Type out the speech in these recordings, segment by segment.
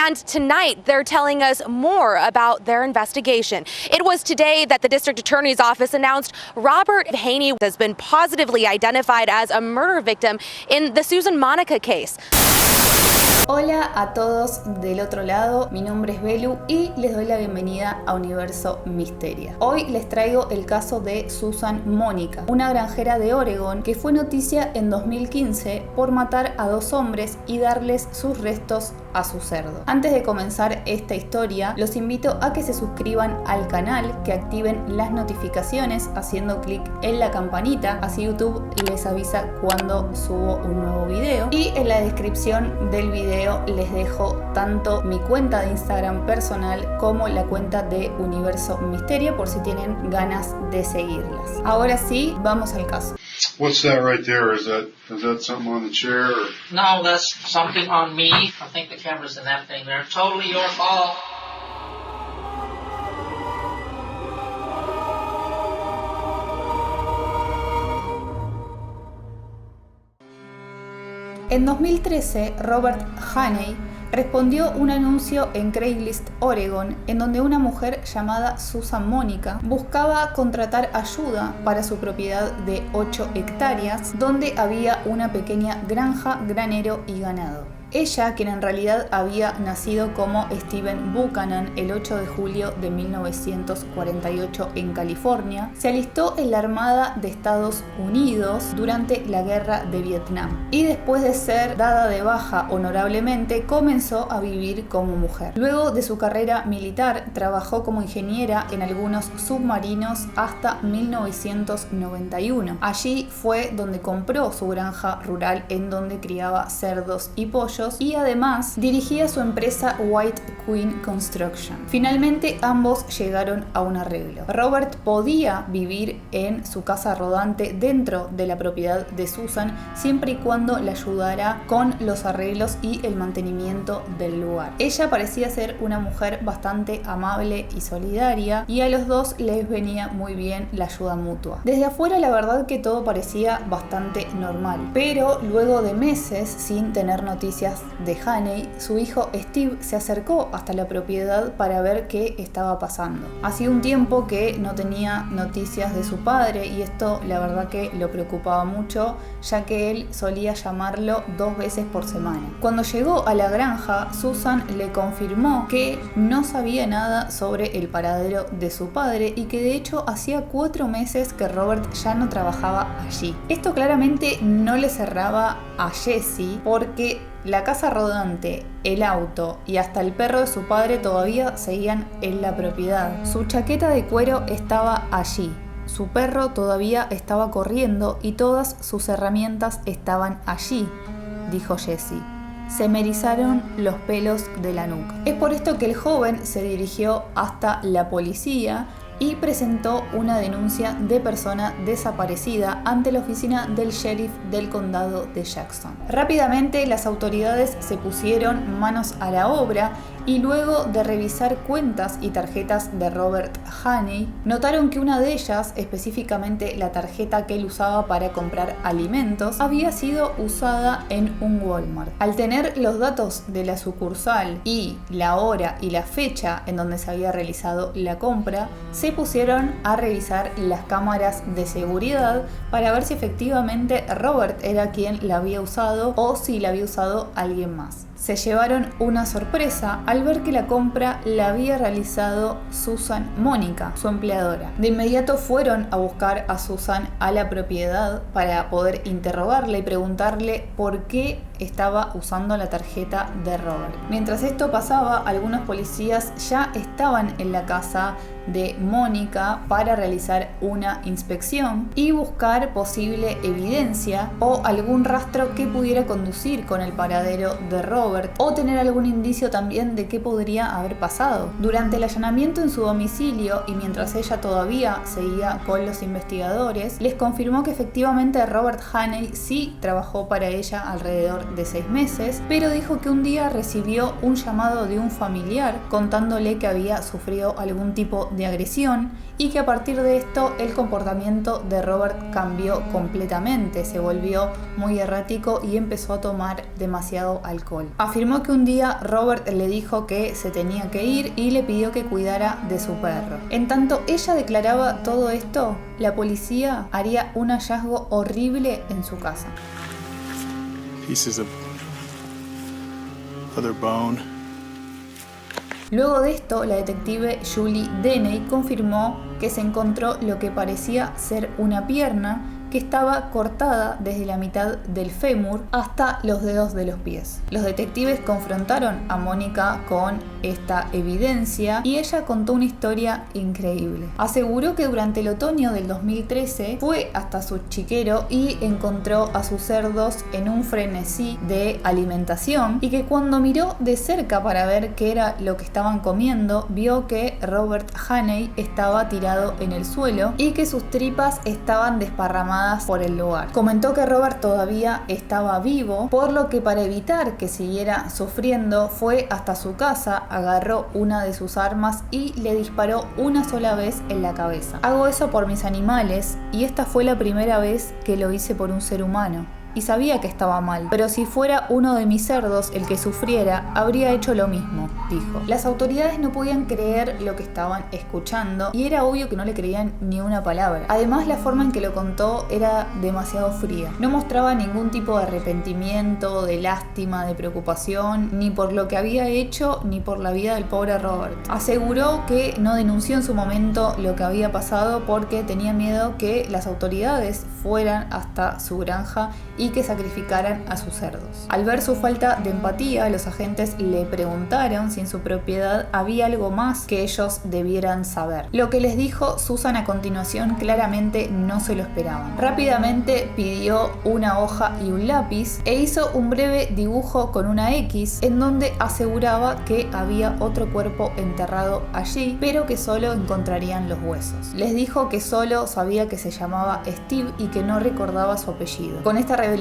And tonight, they're telling us more about their investigation. It was today that the District Attorney's Office announced Robert Haney has been positively identified as a murder victim in the Susan Monica case. Hola a todos del otro lado, mi nombre es Belu y les doy la bienvenida a Universo Misteria. Hoy les traigo el caso de Susan Monica, una granjera de Oregon que fue noticia en 2015 por matar a 2 hombres y darles sus restos a su cerdo. Antes de comenzar esta historia, los invito a que se suscriban al canal, que activen las notificaciones haciendo clic en la campanita, así YouTube les avisa cuando subo un nuevo video. Y en la descripción del video les dejo tanto mi cuenta de Instagram personal como la cuenta de Universo Misteria por si tienen ganas de seguirlas. Ahora sí, vamos al caso. What's that right there? Is that something on the chair? Or? No, that's something on me. I think the camera's in that thing there. Totally your fault. En 2013, Robert Haney respondió un anuncio en Craigslist, Oregon, en donde una mujer llamada Susan Monica buscaba contratar ayuda para su propiedad de 8 hectáreas, donde había una pequeña granja, granero y ganado. Ella, quien en realidad había nacido como Stephen Buchanan el 8 de julio de 1948 en California, se alistó en la Armada de Estados Unidos durante la Guerra de Vietnam y después de ser dada de baja honorablemente comenzó a vivir como mujer. Luego de su carrera militar trabajó como ingeniera en algunos submarinos hasta 1991. Allí fue donde compró su granja rural en donde criaba cerdos y pollos y además dirigía su empresa White Queen Construction. Finalmente ambos llegaron a un arreglo. Robert podía vivir en su casa rodante dentro de la propiedad de Susan siempre y cuando la ayudara con los arreglos y el mantenimiento del lugar. Ella parecía ser una mujer bastante amable y solidaria y a los dos les venía muy bien la ayuda mutua. Desde afuera la verdad que todo parecía bastante normal, pero luego de meses sin tener noticias de Haney, su hijo Steve se acercó hasta la propiedad para ver qué estaba pasando. Hacía un tiempo que no tenía noticias de su padre y esto la verdad que lo preocupaba mucho, ya que él solía llamarlo 2 veces por semana. Cuando llegó a la granja, Susan le confirmó que no sabía nada sobre el paradero de su padre y que de hecho hacía 4 meses que Robert ya no trabajaba allí. Esto claramente no le cerraba a Jesse porque la casa rodante, el auto y hasta el perro de su padre todavía seguían en la propiedad. Su chaqueta de cuero estaba allí. Su perro todavía estaba corriendo y todas sus herramientas estaban allí, dijo Jesse. Se me erizaron los pelos de la nuca. Es por esto que el joven se dirigió hasta la policía y presentó una denuncia de persona desaparecida ante la oficina del sheriff del condado de Jackson. Rápidamente las autoridades se pusieron manos a la obra y luego de revisar cuentas y tarjetas de Robert Haney, notaron que una de ellas, específicamente la tarjeta que él usaba para comprar alimentos, había sido usada en un Walmart. Al tener los datos de la sucursal y la hora y la fecha en donde se había realizado la compra, se pusieron a revisar las cámaras de seguridad para ver si efectivamente Robert era quien la había usado o si la había usado alguien más. Se llevaron una sorpresa al ver que la compra la había realizado Susan Monica, su empleadora. De inmediato fueron a buscar a Susan a la propiedad para poder interrogarle y preguntarle por qué estaba usando la tarjeta de Robert. Mientras esto pasaba, algunos policías ya estaban en la casa de Mónica para realizar una inspección y buscar posible evidencia o algún rastro que pudiera conducir con el paradero de Robert o tener algún indicio también de qué podría haber pasado. Durante el allanamiento en su domicilio y mientras ella todavía seguía con los investigadores, les confirmó que efectivamente Robert Haney sí trabajó para ella alrededor menor de 6 meses, pero dijo que un día recibió un llamado de un familiar contándole que había sufrido algún tipo de agresión y que a partir de esto el comportamiento de Robert cambió completamente, se volvió muy errático y empezó a tomar demasiado alcohol. Afirmó que un día Robert le dijo que se tenía que ir y le pidió que cuidara de su perro. En tanto ella declaraba todo esto, la policía haría un hallazgo horrible en su casa. Pieces of other bone. Luego de esto, la detective Julie Deney confirmó que se encontró lo que parecía ser una pierna que estaba cortada desde la mitad del fémur hasta los dedos de los pies. Los detectives confrontaron a Mónica con esta evidencia y ella contó una historia increíble. Aseguró que durante el otoño del 2013 fue hasta su chiquero y encontró a sus cerdos en un frenesí de alimentación y que cuando miró de cerca para ver qué era lo que estaban comiendo, vio que Robert Haney estaba tirado en el suelo y que sus tripas estaban desparramadas por el lugar. Comentó que Robert todavía estaba vivo, por lo que para evitar que siguiera sufriendo fue hasta su casa, agarró una de sus armas y le disparó una sola vez en la cabeza. Hago eso por mis animales y esta fue la primera vez que lo hice por un ser humano. Y sabía que estaba mal, pero si fuera uno de mis cerdos el que sufriera, habría hecho lo mismo, dijo. Las autoridades no podían creer lo que estaban escuchando y era obvio que no le creían ni una palabra. Además, la forma en que lo contó era demasiado fría. No mostraba ningún tipo de arrepentimiento, de lástima, de preocupación, ni por lo que había hecho, ni por la vida del pobre Robert. Aseguró que no denunció en su momento lo que había pasado porque tenía miedo que las autoridades fueran hasta su granja y que sacrificaran a sus cerdos. Al ver su falta de empatía, los agentes le preguntaron si en su propiedad había algo más que ellos debieran saber. Lo que les dijo Susan a continuación claramente no se lo esperaban. Rápidamente pidió una hoja y un lápiz e hizo un breve dibujo con una X en donde aseguraba que había otro cuerpo enterrado allí, pero que solo encontrarían los huesos. Les dijo que solo sabía que se llamaba Steve y que no recordaba su apellido. Con esta revelación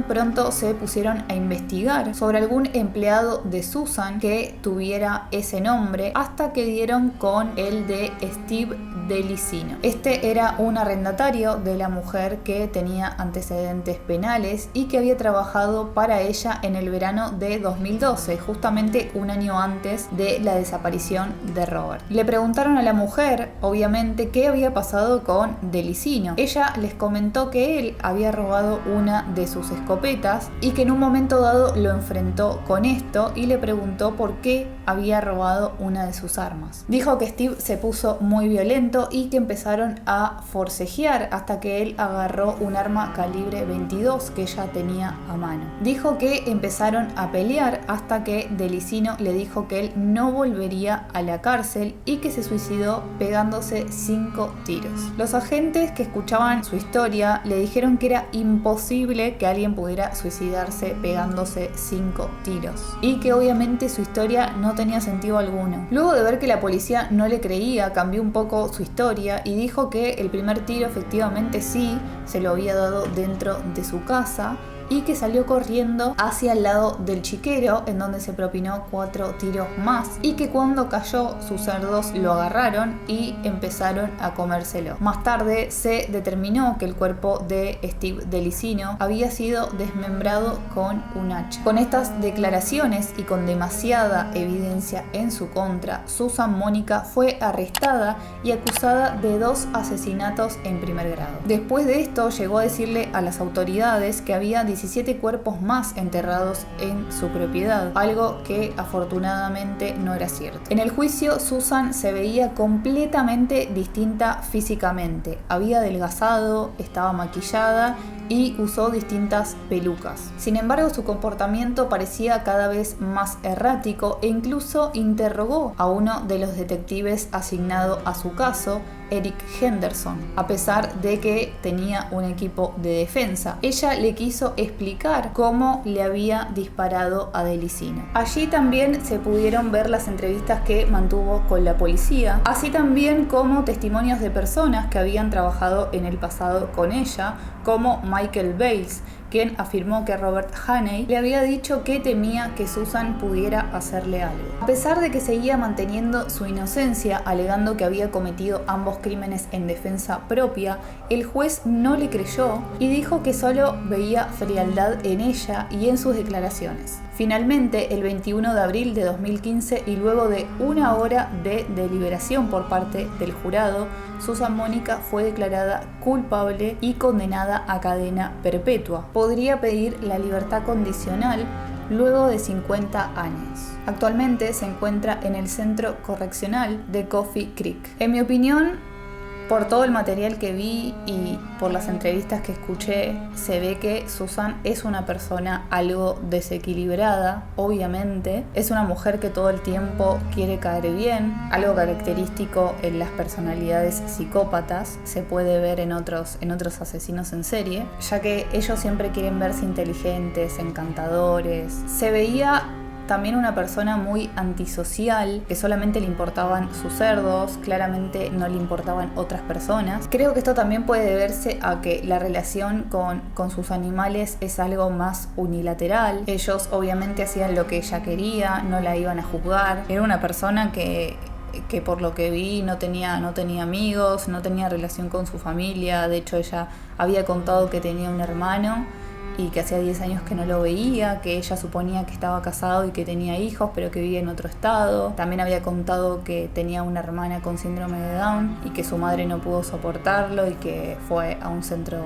pronto se pusieron a investigar sobre algún empleado de Susan que tuviera ese nombre hasta que dieron con el de Steve Delicino. Este era un arrendatario de la mujer que tenía antecedentes penales y que había trabajado para ella en el verano de 2012, justamente un año antes de la desaparición de Robert. Le preguntaron a la mujer, obviamente, qué había pasado con Delicino. Ella les comentó que él había robado una de sus escopetas y que en un momento dado lo enfrentó con esto y le preguntó por qué había robado una de sus armas. Dijo que Steve se puso muy violento y que empezaron a forcejear hasta que él agarró un arma calibre 22 que ella tenía a mano. Dijo que empezaron a pelear hasta que Delicino le dijo que él no volvería a la cárcel y que se suicidó pegándose 5 tiros. Los agentes que escuchaban su historia le dijeron que era imposible que alguien pudiera suicidarse pegándose 5 tiros y que obviamente su historia no tenía sentido alguno. Luego de ver que la policía no le creía, cambió un poco su historia y dijo que el primer tiro efectivamente sí se lo había dado dentro de su casa y que salió corriendo hacia el lado del chiquero en donde se propinó 4 tiros más y que cuando cayó sus cerdos lo agarraron y empezaron a comérselo. Más tarde se determinó que el cuerpo de Steve Delicino había sido desmembrado con un hacha. Con estas declaraciones y con demasiada evidencia en su contra, Susan Mónica fue arrestada y acusada de 2 asesinatos en primer grado. Después de esto llegó a decirle a las autoridades que había 17 cuerpos más enterrados en su propiedad, algo que afortunadamente no era cierto. En el juicio, Susan se veía completamente distinta físicamente. Había adelgazado, estaba maquillada y usó distintas pelucas. Sin embargo, su comportamiento parecía cada vez más errático e incluso interrogó a uno de los detectives asignado a su caso, Eric Henderson, a pesar de que tenía un equipo de defensa. Ella le quiso explicar cómo le había disparado a Delicino. Allí también se pudieron ver las entrevistas que mantuvo con la policía, así también como testimonios de personas que habían trabajado en el pasado con ella, como Michael Bales, quien afirmó que Robert Haney le había dicho que temía que Susan pudiera hacerle algo. A pesar de que seguía manteniendo su inocencia, alegando que había cometido ambos crímenes en defensa propia, el juez no le creyó y dijo que solo veía frialdad en ella y en sus declaraciones. Finalmente, el 21 de abril de 2015 y luego de 1 hora de deliberación por parte del jurado, Susan Monica fue declarada culpable y condenada a cadena perpetua. Podría pedir la libertad condicional luego de 50 años. Actualmente se encuentra en el centro correccional de Coffee Creek. En mi opinión, por todo el material que vi y por las entrevistas que escuché, se ve que Susan es una persona algo desequilibrada, obviamente. Es una mujer que todo el tiempo quiere caer bien, algo característico en las personalidades psicópatas. Se puede ver en otros asesinos en serie, ya que ellos siempre quieren verse inteligentes, encantadores. Se veía también una persona muy antisocial, que solamente le importaban sus cerdos, claramente no le importaban otras personas. Creo que esto también puede deberse a que la relación con sus animales es algo más unilateral. Ellos obviamente hacían lo que ella quería, no la iban a juzgar. Era una persona que por lo que vi no tenía amigos, no tenía relación con su familia. De hecho, ella había contado que tenía un hermano y que hacía 10 años que no lo veía, que ella suponía que estaba casado y que tenía hijos, pero que vivía en otro estado. También había contado que tenía una hermana con síndrome de Down y que su madre no pudo soportarlo y que fue a un centro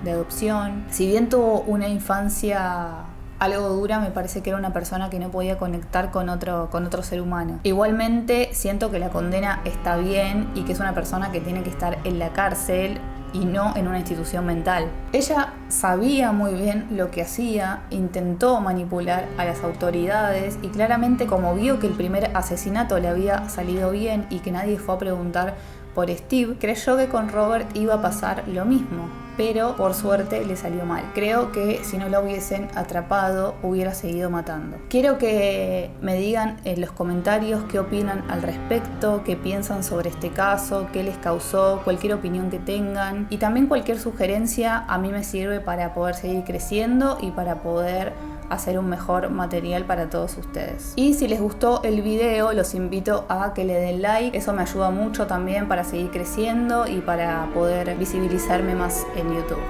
de adopción. Si bien tuvo una infancia algo dura, me parece que era una persona que no podía conectar con otro ser humano. Igualmente, siento que la condena está bien y que es una persona que tiene que estar en la cárcel y no en una institución mental. Ella sabía muy bien lo que hacía, intentó manipular a las autoridades y claramente, como vio que el primer asesinato le había salido bien y que nadie fue a preguntar por Steve, creyó que con Robert iba a pasar lo mismo, pero por suerte le salió mal. Creo que si no lo hubiesen atrapado, hubiera seguido matando. Quiero que me digan en los comentarios qué opinan al respecto, qué piensan sobre este caso, qué les causó, cualquier opinión que tengan, y también cualquier sugerencia a mí me sirve para poder seguir creciendo y para poder hacer un mejor material para todos ustedes. Y si les gustó el video, los invito a que le den like. Eso me ayuda mucho también para seguir creciendo y para poder visibilizarme más en YouTube.